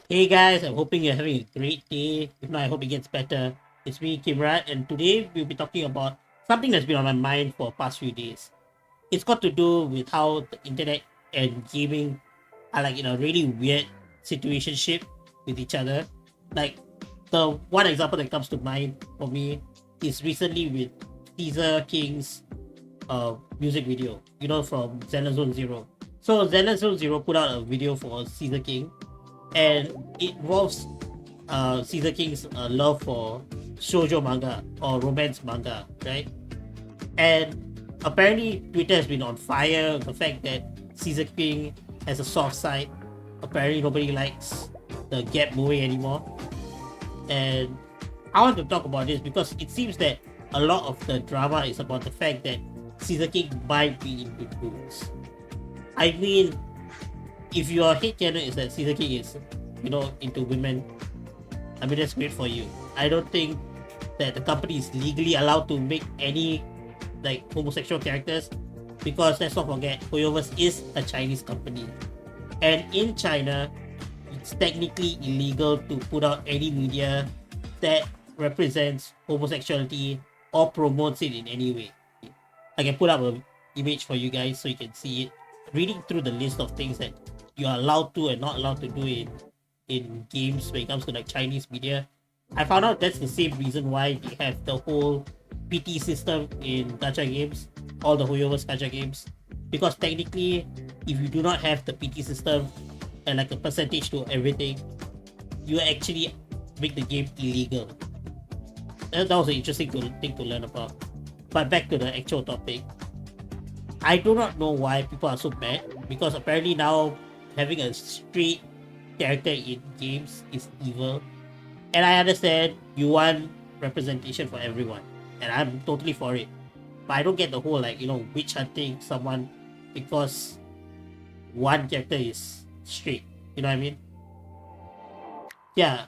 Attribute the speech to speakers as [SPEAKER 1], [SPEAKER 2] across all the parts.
[SPEAKER 1] Hey guys, I'm hoping you're having a great day. If not, I hope it gets better. It's me, Kimrat, and today we'll be talking about something that's been on my mind for the past few days. It's got to do with how the internet and gaming are like in a really weird situationship with each other. Like the one example that comes to mind for me is recently with Caesar King's music video, from Xenozone Zero. So Xenozone Zero put out a video for Caesar King, and it involves Caesar King's love for shoujo manga or romance manga, right? And apparently, Twitter has been on fire. The fact that Caesar King has a soft side. Apparently, nobody likes the Gap movie anymore. And I want to talk about this because it seems that a lot of the drama is about the fact that Caesar King might be into dudes. I mean, if your hate canon is that Caesar King is, into women, I mean that's great for you. I don't think that the company is legally allowed to make any like homosexual characters because let's not forget Hoyoverse is a Chinese company, and in China, it's technically illegal to put out any media that represents homosexuality or promotes it in any way. I can put up a image for you guys so you can see it. Reading through the list of things that you are allowed to and not allowed to do in games when it comes to like Chinese media, I found out that's the same reason why they have the whole PT system in gacha games, all the Hoyoverse gacha games. Because technically, if you do not have the PT system and like a percentage to everything, you actually make the game illegal. That was an interesting thing to learn about. But back to the actual topic. I do not know why people are so mad because apparently now having a straight character in games is evil. And I understand you want representation for everyone, and I'm totally for it. But I don't get the whole like witch hunting someone because one character is straight. You know what I mean? Yeah.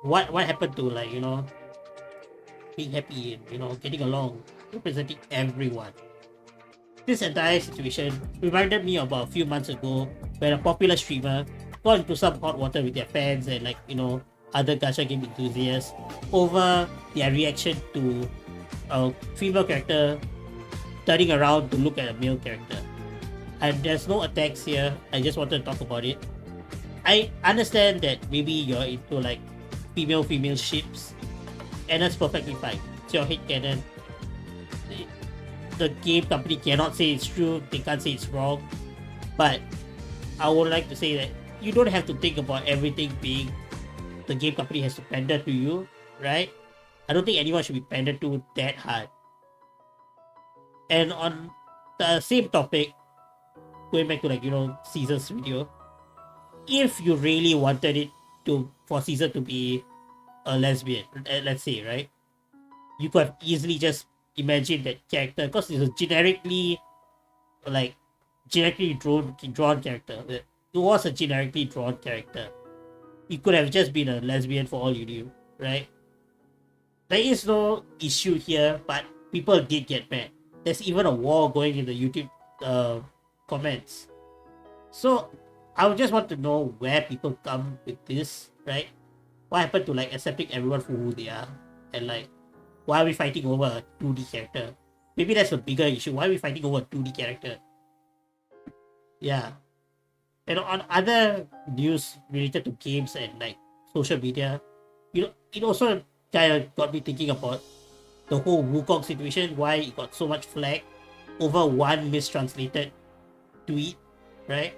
[SPEAKER 1] What happened to like being happy and getting along, representing everyone? This entire situation reminded me about a few months ago when a popular streamer got into some hot water with their fans and other gacha game enthusiasts over their reaction to a female character turning around to look at a male character. And there's no attacks here. I just wanted to talk about it. I understand that maybe you're into like female ships, and that's perfectly fine. It's your hate canon. The game company cannot say it's true, they can't say it's wrong. But I would like to say that you don't have to think about everything being the game company has to pander to you, right? I don't think anyone should be pandered to that hard. And on the same topic, going back to Caesar's video, if you really wanted it to for Caesar to be a lesbian, let's say, right? You could have easily just imagined that character because it's a like generically drawn character. It was a generically drawn character. It could have just been a lesbian for all you knew, right? There is no issue here, but people did get mad. There's even a war going in the YouTube comments. So I would just want to know where people come with this, right? What happened to like accepting everyone for who they are, and like why are we fighting over a 2D character? Maybe that's a bigger issue. Why are we fighting over a 2D character? Yeah. And on other news related to games and like social media, it also kind of got me thinking about the whole Wukong situation, why it got so much flack over one mistranslated tweet, right?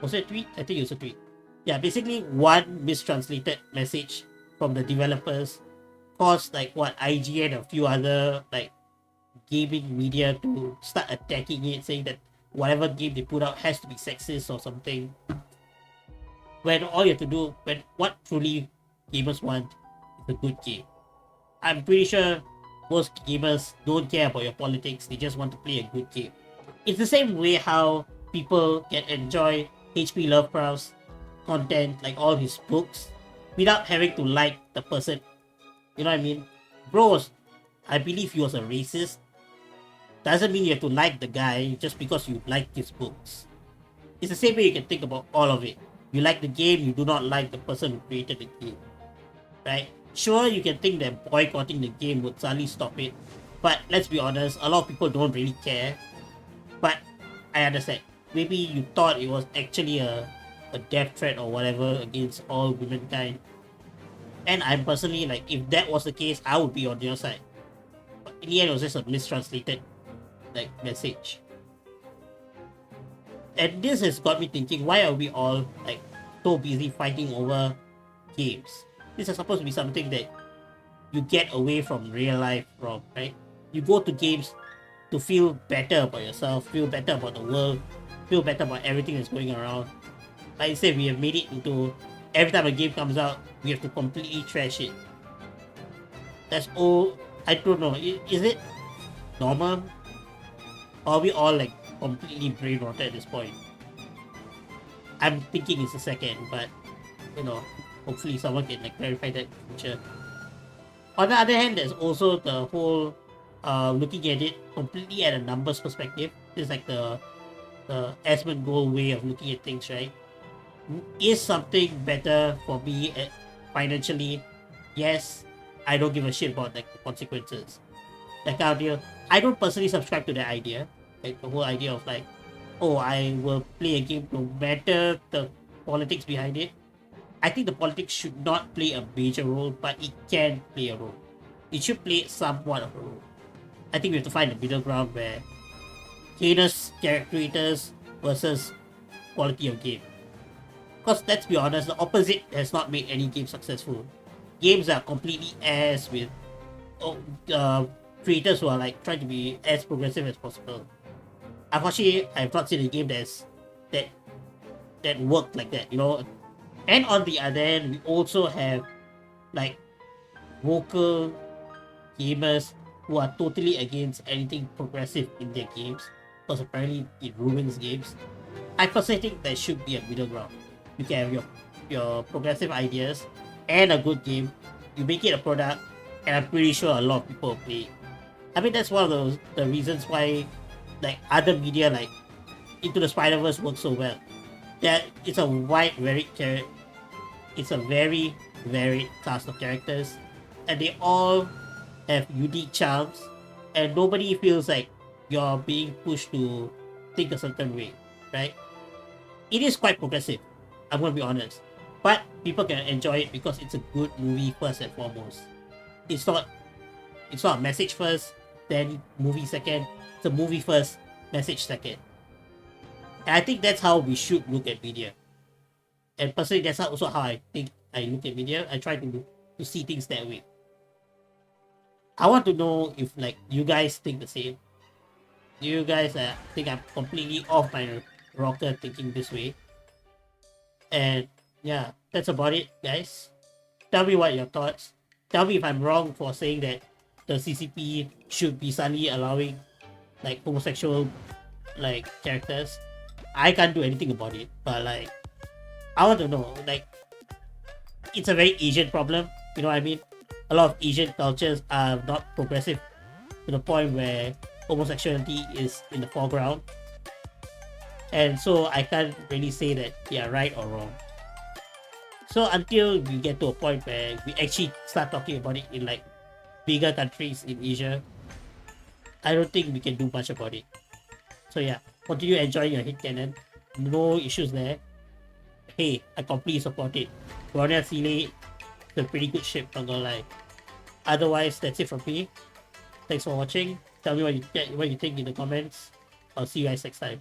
[SPEAKER 1] Was it a tweet? I think it was a tweet. Yeah, basically one mistranslated message from the developers caused like what IGN and a few other like gaming media to start attacking it, saying that whatever game they put out has to be sexist or something. When all you have to do, when what truly gamers want is a good game. I'm pretty sure most gamers don't care about your politics, they just want to play a good game. It's the same way how people can enjoy HP Lovecraft's content, like all his books, without having to like the person. You know what I mean? Bro, I believe he was a racist. Doesn't mean you have to like the guy just because you like his books. It's the same way you can think about all of it. You like the game, you do not like the person who created the game, right? Sure, you can think that boycotting the game would suddenly stop it, but let's be honest, a lot of people don't really care. But I understand. Maybe you thought it was actually a death threat or whatever against all womankind. And I'm personally like, if that was the case, I would be on your side. But in the end, it was just a mistranslated like message. And this has got me thinking, why are we all like so busy fighting over games? This is supposed to be something that you get away from real life from, right? You go to games to feel better about yourself, feel better about the world, feel better about everything that's going around. Like I said, we have made it into every time a game comes out, we have to completely trash it. That's all. I don't know. Is it normal? Or are we all like completely brain rotted at this point? I'm thinking it's the second, but you know, hopefully someone can like clarify that in the future. On the other hand, there's also the whole looking at it completely at a numbers perspective. It's like the Esmond goal way of looking at things, right? Is something better for me financially? Yes, I don't give a shit about like the consequences. That kind of deal. I don't personally subscribe to that idea. Like the whole idea of like, oh, I will play a game no matter the politics behind it. I think the politics should not play a major role, but it can play a role. It should play somewhat of a role. I think we have to find a middle ground where heinous characters versus quality of game. Because let's be honest, the opposite has not made any game successful. Games are completely ass with creators who are like trying to be as progressive as possible. Unfortunately, I've not seen a game that that worked like that, you know. And on the other end, we also have like vocal gamers who are totally against anything progressive in their games because apparently it ruins games. I personally think there should be a middle ground. You can have your progressive ideas and a good game. You make it a product, and I'm pretty sure a lot of people will play it. I mean, that's one of the reasons why like other media like Into the Spider-Verse works so well. That it's a wide, it's a very varied cast of characters, and they all have unique charms, and nobody feels like you're being pushed to think a certain way, right? It is quite progressive, I'm gonna be honest, but people can enjoy it because it's a good movie first and foremost. It's not a message first, then movie second. It's a movie first, message second. And I think that's how we should look at media. And personally, that's also how I think I look at media. I try to see things that way. I want to know if like you guys think the same. Do you guys think I'm completely off my rocker thinking this way? And yeah, that's about it, guys. Tell me what your thoughts. Tell me if I'm wrong for saying that the CCP should be suddenly allowing like homosexual like characters. I can't do anything about it, but like I want to know, like it's a very Asian problem, you know what I mean? A lot of Asian cultures are not progressive to the point where homosexuality is in the foreground. And so I can't really say that they are right or wrong. So until we get to a point where we actually start talking about it in like bigger countries in Asia, I don't think we can do much about it. So yeah, continue enjoying your hit cannon. No issues there. Hey, I completely support it. Ronja Seeley is a pretty good ship, not gonna lie. Otherwise, that's it from me. Thanks for watching. Tell me what you think in the comments. I'll see you guys next time.